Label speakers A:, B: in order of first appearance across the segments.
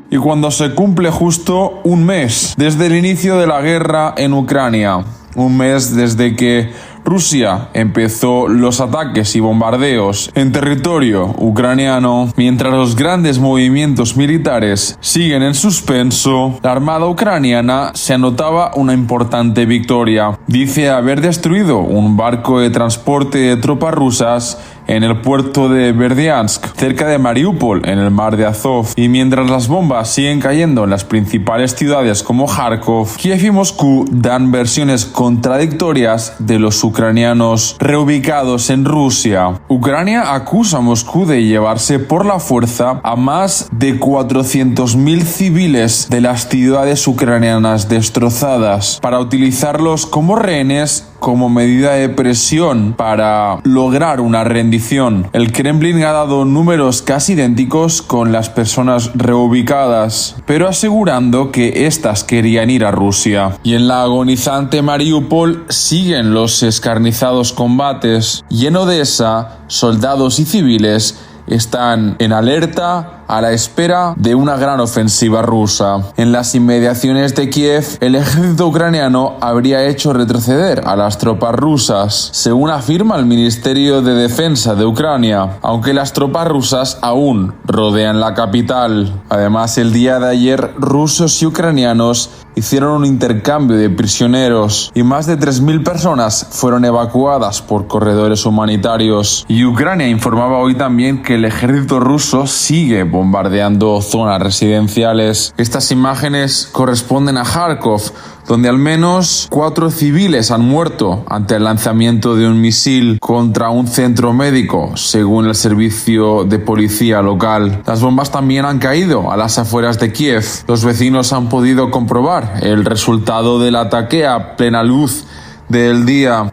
A: Y cuando se cumple justo un mes desde el inicio de la guerra en Ucrania, un mes desde que Rusia empezó los ataques y bombardeos en territorio ucraniano, mientras los grandes movimientos militares siguen en suspenso, la armada ucraniana se anotaba una importante victoria. Dice haber destruido un barco de transporte de tropas rusas en el puerto de Berdiansk, cerca de Mariupol, en el mar de Azov. Y mientras las bombas siguen cayendo en las principales ciudades como Kharkov, Kiev y Moscú dan versiones contradictorias de los ucranianos reubicados en Rusia. Ucrania acusa a Moscú de llevarse por la fuerza a más de 400.000 civiles de las ciudades ucranianas destrozadas para utilizarlos como rehenes como medida de presión para lograr una rendición. El Kremlin ha dado números casi idénticos con las personas reubicadas, pero asegurando que éstas querían ir a Rusia. Y en la agonizante Mariupol siguen los escarnizados combates, y en Odessa, soldados y civiles están en alerta a la espera de una gran ofensiva rusa. En las inmediaciones de Kiev, el ejército ucraniano habría hecho retroceder a las tropas rusas, según afirma el Ministerio de Defensa de Ucrania, aunque las tropas rusas aún rodean la capital. Además, el día de ayer, rusos y ucranianos hicieron un intercambio de prisioneros y más de 3.000 personas fueron evacuadas por corredores humanitarios. Y Ucrania informaba hoy también que el ejército ruso sigue bombardeando zonas residenciales. Estas imágenes corresponden a Kharkov, donde al menos 4 civiles han muerto ante el lanzamiento de un misil contra un centro médico, según el servicio de policía local. Las bombas también han caído a las afueras de Kiev. Los vecinos han podido comprobar el resultado del ataque a plena luz del día.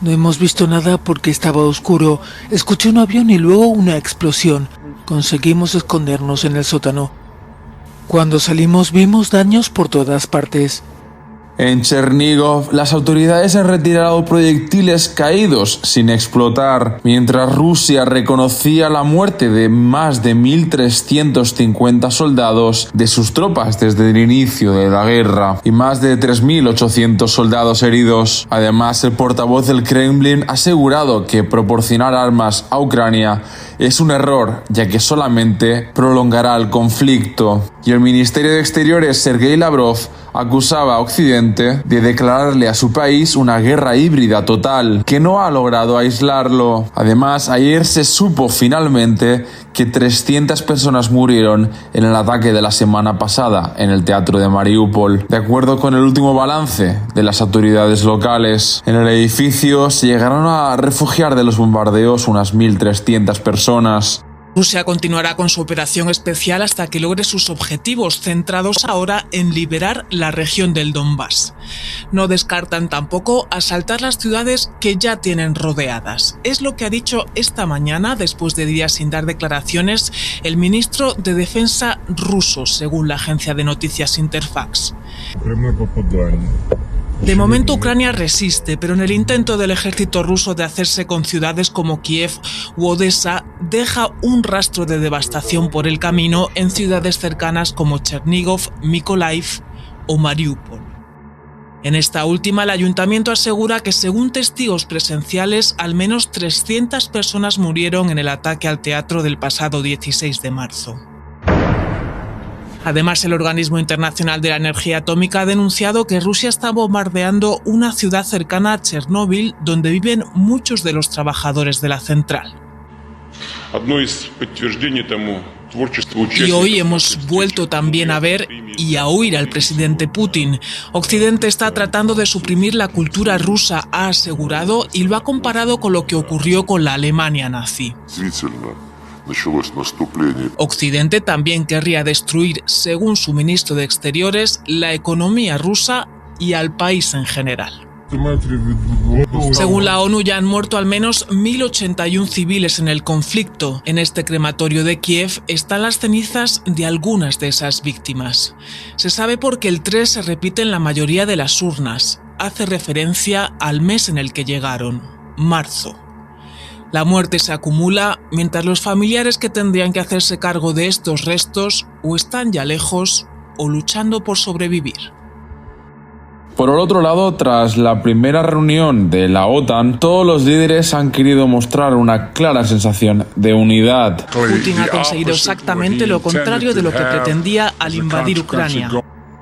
B: No hemos visto nada porque estaba oscuro. Escuché un avión y luego una explosión. Conseguimos escondernos en el sótano. Cuando salimos vimos daños por todas partes.
A: En Chernigov, las autoridades han retirado proyectiles caídos sin explotar, mientras Rusia reconocía la muerte de más de 1.350 soldados de sus tropas desde el inicio de la guerra y más de 3.800 soldados heridos. Además, el portavoz del Kremlin ha asegurado que proporcionar armas a Ucrania es un error, ya que solamente prolongará el conflicto. Y el Ministerio de Exteriores, Sergei Lavrov, acusaba a Occidente de declararle a su país una guerra híbrida total, que no ha logrado aislarlo. Además, ayer se supo finalmente que 300 personas murieron en el ataque de la semana pasada en el teatro de Mariupol. De acuerdo con el último balance de las autoridades locales, en el edificio se llegaron a refugiar de los bombardeos unas 1.300 personas.
C: Rusia continuará con su operación especial hasta que logre sus objetivos, centrados ahora en liberar la región del Donbass. No descartan tampoco asaltar las ciudades que ya tienen rodeadas. Es lo que ha dicho esta mañana, después de días sin dar declaraciones, el ministro de Defensa ruso, según la agencia de noticias Interfax. De momento Ucrania resiste, pero en el intento del ejército ruso de hacerse con ciudades como Kiev u Odessa, deja un rastro de devastación por el camino en ciudades cercanas como Chernigov, Mykolaiv o Mariupol. En esta última, el ayuntamiento asegura que, según testigos presenciales, al menos 300 personas murieron en el ataque al teatro del pasado 16 de marzo. Además, el Organismo Internacional de la Energía Atómica ha denunciado que Rusia está bombardeando una ciudad cercana a Chernóbil, donde viven muchos de los trabajadores de la central. Y hoy hemos vuelto también a ver y a oír al presidente Putin. Occidente está tratando de suprimir la cultura rusa, ha asegurado, y lo ha comparado con lo que ocurrió con la Alemania nazi. Occidente también querría destruir, según su ministro de Exteriores, la economía rusa y al país en general. Según la ONU, ya han muerto al menos 1.081 civiles en el conflicto. En este crematorio de Kiev están las cenizas de algunas de esas víctimas. Se sabe porque el 3 se repite en la mayoría de las urnas. Hace referencia al mes en el que llegaron, marzo. La muerte se acumula mientras los familiares que tendrían que hacerse cargo de estos restos o están ya lejos o luchando por sobrevivir.
A: Por el otro lado, tras la primera reunión de la OTAN, todos los líderes han querido mostrar una clara sensación de unidad.
C: Putin ha conseguido exactamente lo contrario de lo que pretendía al invadir Ucrania.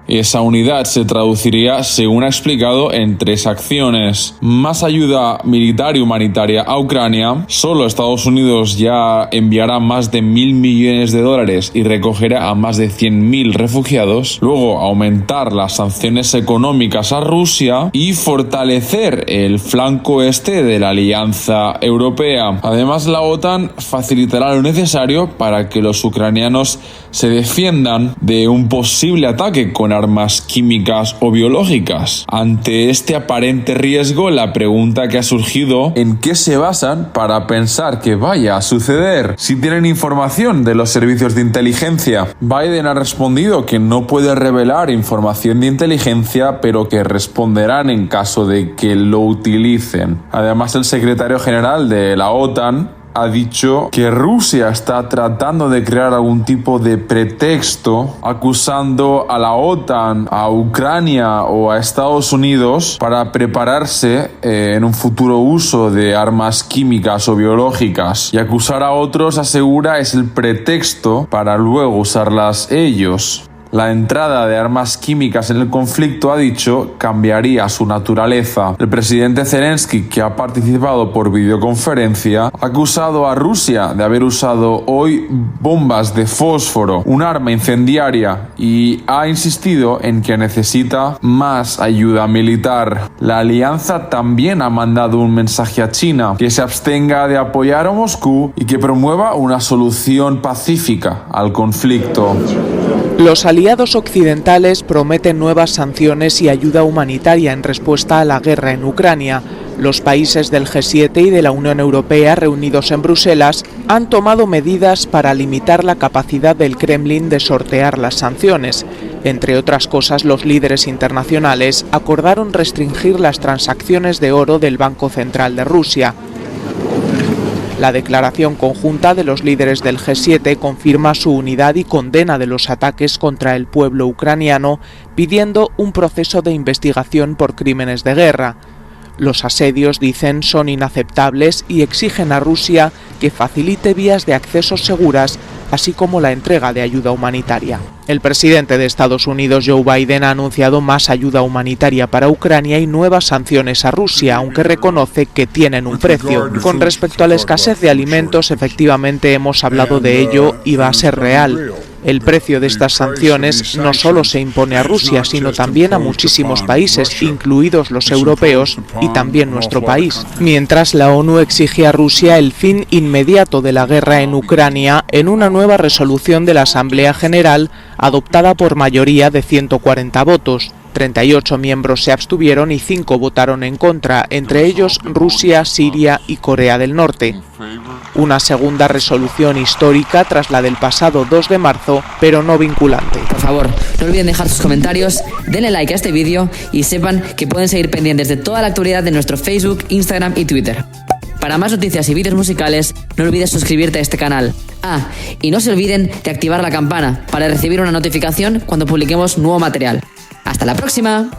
A: Esa unidad se traduciría, según ha explicado, en 3 acciones. Más ayuda militar y humanitaria a Ucrania. Solo Estados Unidos ya enviará más de $1.000 millones y recogerá a más de 100.000 refugiados. Luego, aumentar las sanciones económicas a Rusia y fortalecer el flanco este de la Alianza Europea. Además, la OTAN facilitará lo necesario para que los ucranianos se defiendan de un posible ataque con armas químicas o biológicas. Ante este aparente riesgo, la pregunta que ha surgido: ¿en qué se basan para pensar que vaya a suceder? Si tienen información de los servicios de inteligencia. Biden ha respondido que no puede revelar información de inteligencia, pero que responderán en caso de que lo utilicen. Además, el secretario general de la OTAN ha dicho que Rusia está tratando de crear algún tipo de pretexto acusando a la OTAN, a Ucrania o a Estados Unidos para prepararse en un futuro uso de armas químicas o biológicas. Y acusar a otros, asegura, es el pretexto para luego usarlas ellos. La entrada de armas químicas en el conflicto, ha dicho, cambiaría su naturaleza. El presidente Zelensky, que ha participado por videoconferencia, ha acusado a Rusia de haber usado hoy bombas de fósforo, un arma incendiaria, y ha insistido en que necesita más ayuda militar. La alianza también ha mandado un mensaje a China, que se abstenga de apoyar a Moscú y que promueva una solución pacífica al conflicto.
B: Los aliados occidentales prometen nuevas sanciones y ayuda humanitaria en respuesta a la guerra en Ucrania. Los países del G7 y de la Unión Europea, reunidos en Bruselas, han tomado medidas para limitar la capacidad del Kremlin de sortear las sanciones. Entre otras cosas, los líderes internacionales acordaron restringir las transacciones de oro del Banco Central de Rusia. La declaración conjunta de los líderes del G7 confirma su unidad y condena de los ataques contra el pueblo ucraniano, pidiendo un proceso de investigación por crímenes de guerra. Los asedios, dicen, son inaceptables y exigen a Rusia que facilite vías de acceso seguras, así como la entrega de ayuda humanitaria. El presidente de Estados Unidos, Joe Biden, ha anunciado más ayuda humanitaria para Ucrania y nuevas sanciones a Rusia, aunque reconoce que tienen un precio. Con respecto a la escasez de alimentos, efectivamente hemos hablado de ello y va a ser real. El precio de estas sanciones no solo se impone a Rusia, sino también a muchísimos países, incluidos los europeos y también nuestro país. Mientras, la ONU exige a Rusia el fin inmediato de la guerra en Ucrania en una nueva resolución de la Asamblea General adoptada por mayoría de 140 votos. 38 miembros se abstuvieron y 5 votaron en contra, entre ellos Rusia, Siria y Corea del Norte. Una segunda resolución histórica tras la del pasado 2 de marzo, pero no vinculante.
D: Por favor, no olviden dejar sus comentarios, denle like a este vídeo y sepan que pueden seguir pendientes de toda la actualidad de nuestro Facebook, Instagram y Twitter. Para más noticias y vídeos musicales, no olvides suscribirte a este canal. Y no se olviden de activar la campana para recibir una notificación cuando publiquemos nuevo material. ¡Hasta la próxima!